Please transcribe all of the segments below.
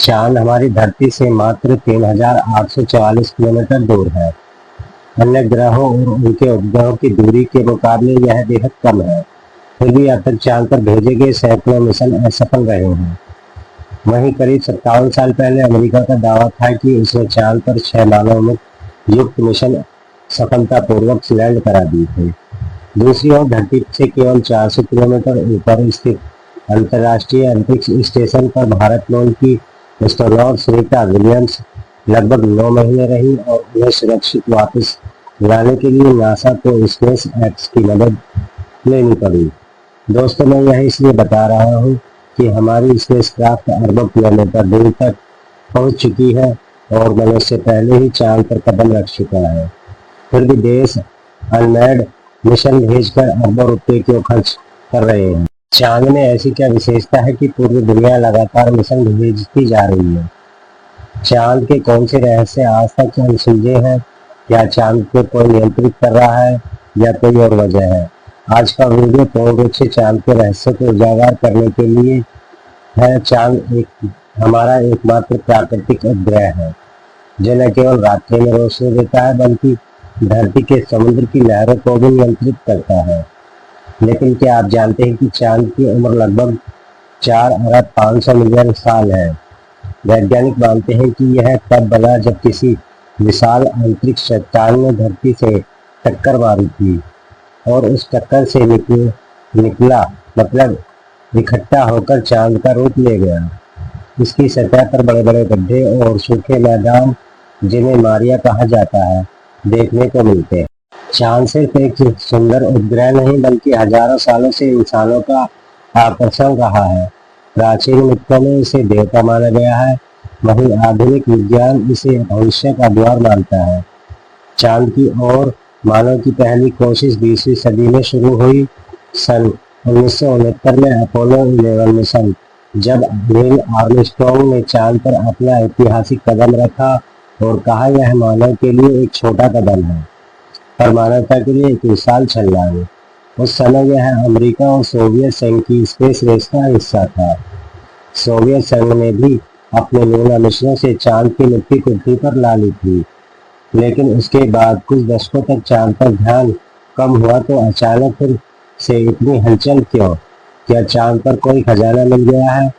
चांद हमारी धरती से मात्र 3,844 किलोमीटर दूर है। अन्य ग्रहों और उनके उपग्रहों की दूरी के मुकाबले यह बेहद कम है। फिर भी अब तक चांद पर भेजे गए सैकड़ों मिशन असफल रहे हैं। वहीं करीब 57 साल पहले अमेरिका का दावा था कि उसने चांद पर 6 मानव युक्त मिशन सफलतापूर्वक लैंड करा दिए थे। दूसरी ओर धरती से केवल 400 किलोमीटर ऊपर स्थित अंतर्राष्ट्रीय अंतरिक्ष स्टेशन पर भारत मूल की एस्ट्रोनॉट सुनीता विलियम्स लगभग 9 महीने रही और उन्हें सुरक्षित वापस लाने के लिए नासा को स्पेस एक्स की मदद लेनी पड़ी। दोस्तों, मैं यह इसलिए बता रहा हूँ कि हमारी स्पेसक्राफ्ट अरबों किलोमीटर दूर तक पहुँच चुकी है और मनुष्य पहले ही चांद पर कदम रख चुका है। फिर भी देश अनमैन्ड मिशन भेजकर अरबों रुपये क्यों खर्च कर रहे हैं? चांद में ऐसी क्या विशेषता है कि पूरी दुनिया लगातार मिशन भेजती जा रही है? चांद के कौन से रहस्य आज तक अनसुलझे हैं? क्या चांद को कोई नियंत्रित कर रहा है या कोई और वजह है? आज का वीडियो पूर्ण रूप से चांद के रहस्य को उजागर करने के लिए है। चांद एक हमारा एकमात्र प्राकृतिक उपग्रह है जो न केवल रात्रि में रोशनी देता है बल्कि धरती के समुद्र की लहरों को भी नियंत्रित करता है। लेकिन क्या आप जानते हैं कि चांद की उम्र लगभग 4,500,000,000 साल है? वैज्ञानिक मानते हैं कि यह तब बना जब किसी विशाल अंतरिक्ष चट्टान ने धरती से टक्कर मारी थी और उस टक्कर से निकला मतलब इकट्ठा होकर चांद का रूप ले गया। इसकी सतह पर बड़े बड़े गड्ढे और सूखे मैदान, जिन्हें मारिया कहा जाता है, देखने को मिलते हैं। चांद सिर्फ एक सुंदर उपग्रह नहीं बल्कि हजारों सालों से इंसानों का आकर्षण रहा है। प्राचीन मिथों में इसे देवता माना गया है, वहीं आधुनिक विज्ञान इसे भविष्य का द्वार मानता है। चांद की ओर मानव की पहली कोशिश 20वीं सदी में शुरू हुई। सन 1969 में अपोलो 11 मिशन, जब नील आर्मस्ट्रॉन्ग ने चांद पर अपना ऐतिहासिक कदम रखा और कहा यह मानव के लिए एक छोटा कदम है पर मानवता के लिए एक विशाल छलांग। उस समय यह अमेरिका और सोवियत संघ की स्पेस रेस का हिस्सा था। सोवियत संघ ने भी अपने लूना मिशनों से चांद की मिट्टी पृथ्वी पर ला ली थी, लेकिन उसके बाद कुछ दशकों तक चांद पर ध्यान कम हुआ। तो अचानक फिर से इतनी हलचल क्यों? क्या चांद पर कोई खजाना मिल गया है?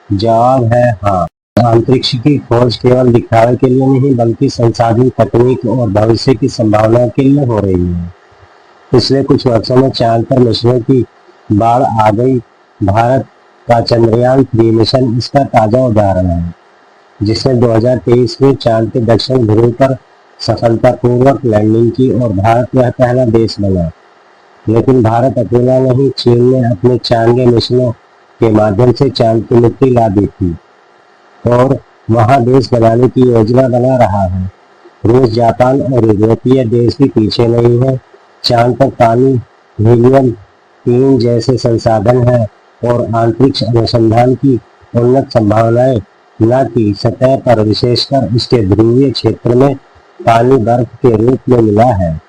जवाब है हाँ। अंतरिक्ष की खोज केवल दिखावे के लिए नहीं बल्कि संसाधन, तकनीक और भविष्य की संभावना के लिए हो रही है। पिछले कुछ वर्षों में चांद पर मिशनों की बाढ़ आ गई। भारत का चंद्रयान 3 मिशन इसका ताजा उदाहरण है, जिसने 2023 में चांद के दक्षिण ध्रुव पर सफलतापूर्वक लैंडिंग की और भारत वह पहला देश बना। लेकिन भारत अकेला नहीं, चीन ने अपने चांद मिशनों के माध्यम से चांद की मिट्टी ला दी थी और वहां देश बनाने की योजना बना रहा है। रूस, जापान और यूरोपीय देश भी पीछे नहीं है। चांद पर पानी, हीलियम-3 जैसे संसाधन हैं और अंतरिक्ष अनुसंधान की उन्नत संभावनाएं। न कि सतह पर, विशेषकर इसके ध्रुवीय क्षेत्र में पानी बर्फ के रूप में मिला है।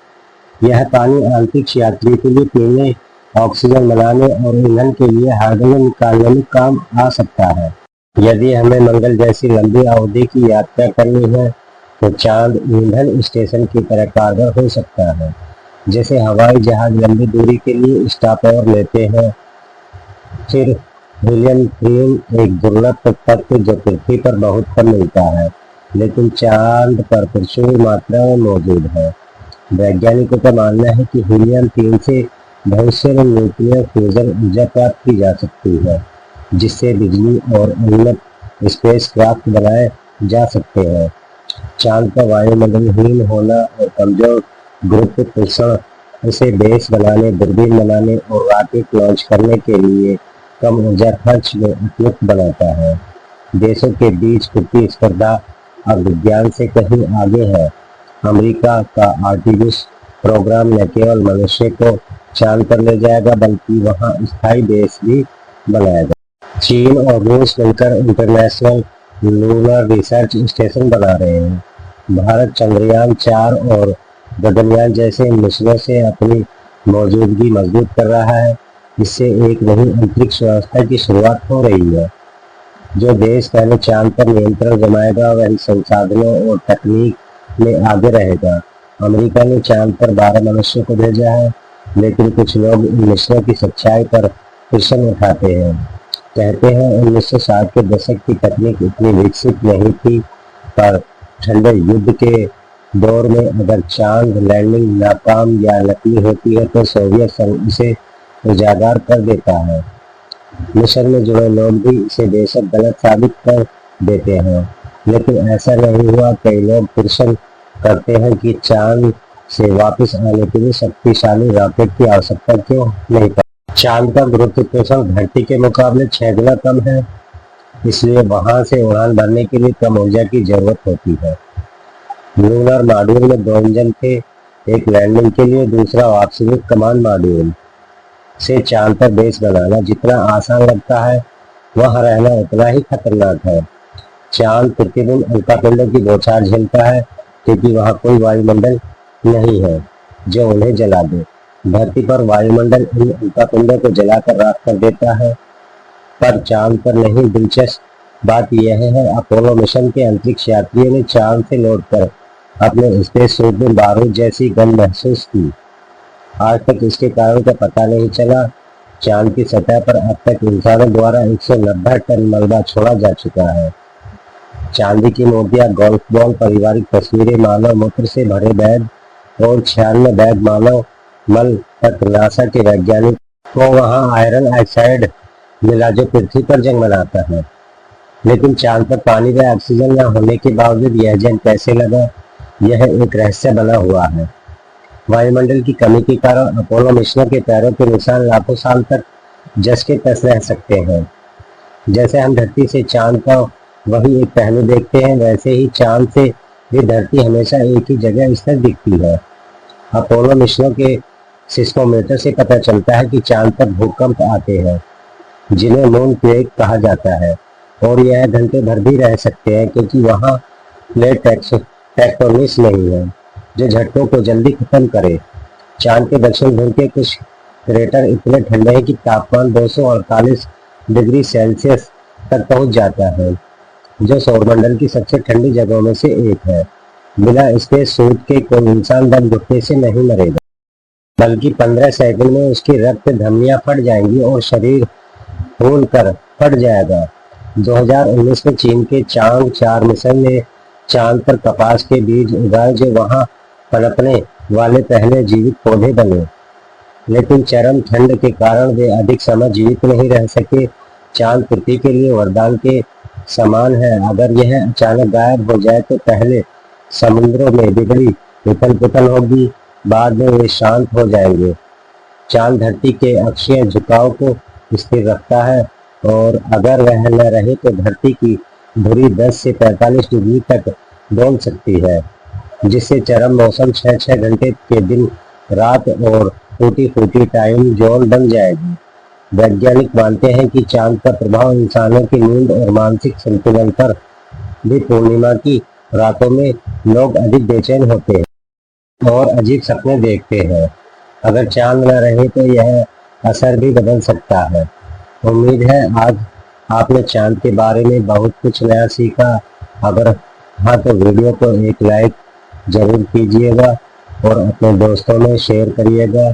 यह पानी अंतरिक्ष यात्री के लिए पीने, ऑक्सीजन बनाने और ईंधन के लिए हाइड्रोजन निकालने में काम आ सकता है। यदि हमें मंगल जैसी लंबी अवधि की यात्रा करनी है तो चांद ईंधन स्टेशन की तरह कारगर हो सकता है। जैसे हवाई जहाज लंबी दूरी के लिए स्टॉप ओवर लेते हैं। फिर हीलियम-3 एक दुर्लभ तत्व जो पृथ्वी पर बहुत कम मिलता है, लेकिन चांद पर प्रचुर मात्रा में मौजूद है। वैज्ञानिकों का मानना है कि हीलियम-3 से भविष्य में न्यूक्लियर फ्यूजन ऊर्जा प्राप्त की जा सकती है, जिससे बिजली और उन्नत स्पेसक्राफ्ट बनाए जा सकते हैं। चांद का वायुमंडलहीन होना और कमजोर गुरुत्वाकर्षण इसे बेस बनाने, दूरबीन बनाने और रॉकेट लॉन्च करने के लिए कम ऊर्जा खर्च में उपयुक्त बनाता है। देशों के बीच प्रतिस्पर्धा अब विज्ञान से कहीं आगे है। अमेरिका का आर्टेमिस प्रोग्राम न केवल मनुष्य को चांद पर ले जाएगा बल्कि वहां स्थायी बेस भी बनाएगा। चीन और रूस मिलकर इंटरनेशनल लूनर रिसर्च स्टेशन बना रहे हैं। भारत चंद्रयान 4 और गगनयान जैसे मिशनों से अपनी मौजूदगी मजबूत कर रहा है। इससे एक नई अंतरिक्ष व्यवस्था की शुरुआत हो रही है। जो देश पहले चांद पर नियंत्रण जमाएगा वही संसाधनों और तकनीक में आगे रहेगा। अमेरिका ने चांद पर 12 मनुष्यों को भेजा है, लेकिन कुछ लोग इन मिशनों की सच्चाई पर प्रश्न उठाते हैं। कहते हैं 1960 के दशक की तकनीक इतनी विकसित नहीं थी, पर ठंडे युद्ध के दौर में अगर चांद लैंडिंग नाकाम या नकली होती है तो सोवियत संघ इसे उजागर कर देता है। मिशन में जुड़े लोग भी इसे बेशक गलत साबित कर देते हैं, लेकिन ऐसा नहीं हुआ। कई लोग प्रश्न करते हैं कि चांद से वापस आने के लिए शक्तिशाली रॉकेट की आवश्यकता क्यों नहीं पड़ी। चांद का गुरुत्वाकर्षण धरती के मुकाबले 6 गुना कम है, इसलिए वहां से उड़ान भरने के लिए कम ऊर्जा की जरूरत होती है। लूनर मॉड्यूल में 2 इंजन थे, एक लैंडिंग के लिए, दूसरा वापसी में कमांड मॉड्यूल से चांद पर बेस बनाना जितना आसान लगता है, वहां रहना उतना ही खतरनाक है। चांद प्रतिदिन उल्कापिंडों की बौछार झेलता है, क्योंकि वहां कोई वायुमंडल नहीं है जो उन्हें जला दे। धरती पर वायुमंडल इन उल्कापिंडों को जलाकर राख कर देता है, पर चांद पर नहीं। दिलचस्प बात यह है, अपोलो मिशन के अंतरिक्ष यात्रियों ने चांद से लौटकर अपने स्पेस सूट में बारूद जैसी गंध महसूस की। आज तक इसके कारण का पता नहीं चला। चांद की सतह पर अब तक इंसानों द्वारा 190 टन मलबा छोड़ा जा चुका है। चांदी की मूर्तियां, गोल्फ बॉल, पारिवारिक तस्वीरें, मानव मूत्र से भरे बैग और 96 बैग मानव मल तक नासा के वैज्ञानिक को वहां आयरन ऑक्साइड मिला जो पृथ्वी पर जंग बनाता है। लेकिन चांद पर पानी व ऑक्सीजन न होने के बावजूद यह जंग कैसे लगा, यह एक रहस्य बना हुआ है। वायुमंडल की कमी के कारण अपोलो मिशनों के पैरों के निशान लाखों साल तक जस के तस रह सकते हैं। जैसे हम धरती से चांद का वही एक पहलू देखते हैं, वैसे ही चांद से भी धरती हमेशा एक ही जगह स्थिर दिखती है। अपोलो मिशनों के सिस्मोमीटर से पता चलता है कि चांद पर भूकंप आते हैं, जिन्हें मून क्वेक कहा जाता है, और यह घंटे भर भी रह सकते हैं, क्योंकि वहां प्लेट टेक्टोनिक्स नहीं है जो झटकों को जल्दी खत्म करे। चांद के दक्षिण ध्रुव के कुछ क्रेटर इतने ठंडे हैं कि तापमान 248 डिग्री सेल्सियस तक पहुंच जाता है, जो सौरमंडल की सबसे ठंडी जगहों में से एक है। बिना स्पेस सूट के कोई इंसान दम घुटने से नहीं मरेगा, बल्कि 15 सेकंड में उसकी रक्त धमनियां फट जाएंगी और शरीर फूल कर फट जाएगा। 2019 में चीन के चांग 4 मिशन ने चांद पर कपास के बीज उगाए, जो वहां पनपने वाले पहले जीवित पौधे बने, लेकिन चरम ठंड के कारण वे अधिक समय जीवित नहीं रह सके। चांद पृथ्वी के लिए वरदान के समान है। अगर यह अचानक गायब हो जाए तो पहले समुद्रों में बिगड़ी उथल पुथल होगी, बाद में वे शांत हो जाएंगे। चांद धरती के अक्षीय झुकाव को स्थिर रखता है, और अगर वह न रहे तो धरती की धुरी 10 से 45 डिग्री तक डोल सकती है, जिससे चरम मौसम 6-6 घंटे के दिन रात और फूटी फूटी टाइम जोन बन जाएगी। वैज्ञानिक मानते हैं कि चांद का प्रभाव इंसानों की नींद और मानसिक संतुलन पर भी। पूर्णिमा की रातों में लोग अधिक बेचैन होते हैं और अजीब सपने देखते हैं। अगर चांद न रहे तो यह असर भी बदल सकता है। उम्मीद है आज आपने चांद के बारे में बहुत कुछ नया सीखा। अगर हाँ तो वीडियो को एक लाइक जरूर कीजिएगा और अपने दोस्तों में शेयर करिएगा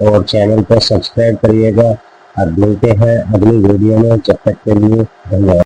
और चैनल को सब्सक्राइब करिएगा। और मिलते हैं अगली वीडियो में, जब तक के लिए धन्यवाद।